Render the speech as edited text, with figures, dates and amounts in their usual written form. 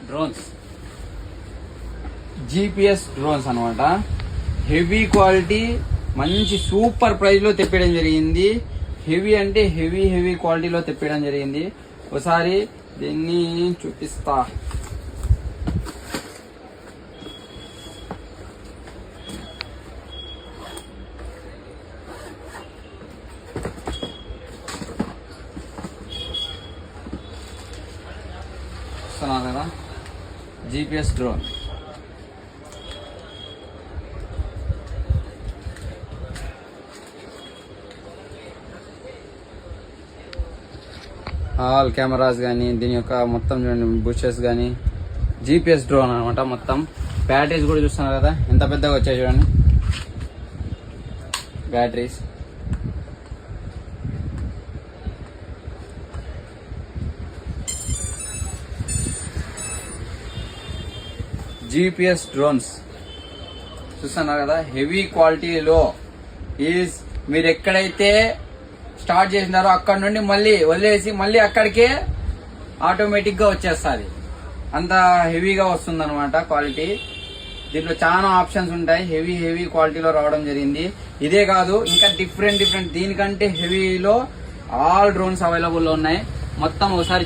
Drones GPS drones అన్నమాట. Heavy quality, మంచి super price లో తెప్పడం జరిగింది. హెవీ అంటే హెవీ క్వాలిటీలో తెప్పడం జరిగింది. ఒకసారి దీన్ని చూపిస్తా. కదా GPS డ్రోన్. ఆల్ కెమెరాస్ కానీ, దీని యొక్క మొత్తం చూడండి బుషెస్ కానీ, GPS డ్రోన్ అనమాట. మొత్తం బ్యాటరీస్ కూడా చూస్తున్నారు కదా ఎంత పెద్దగా వచ్చాయి చూడండి బ్యాటరీస్. GPS డ్రోన్స్ చూస్తున్నారు కదా, హెవీ క్వాలిటీలో ఈజ్. మీరు ఎక్కడైతే స్టార్ట్ చేసినారో అక్కడ నుండి మళ్ళీ వదిలేసి మళ్ళీ అక్కడికే ఆటోమేటిక్ గా వచ్చేస్తుంది. అంత హెవీగా వస్తుంది అనమాట క్వాలిటీ. దీంట్లో చాలా ఆప్షన్స్ ఉంటాయి. హెవీ క్వాలిటీలో రావడం జరిగింది. ఇదే కాదు, ఇంకా డిఫరెంట్ దీనికంటే హెవీలో ఆల్ డ్రోన్స్ అవైలబుల్ ఉన్నాయి. మొత్తం ఒకసారి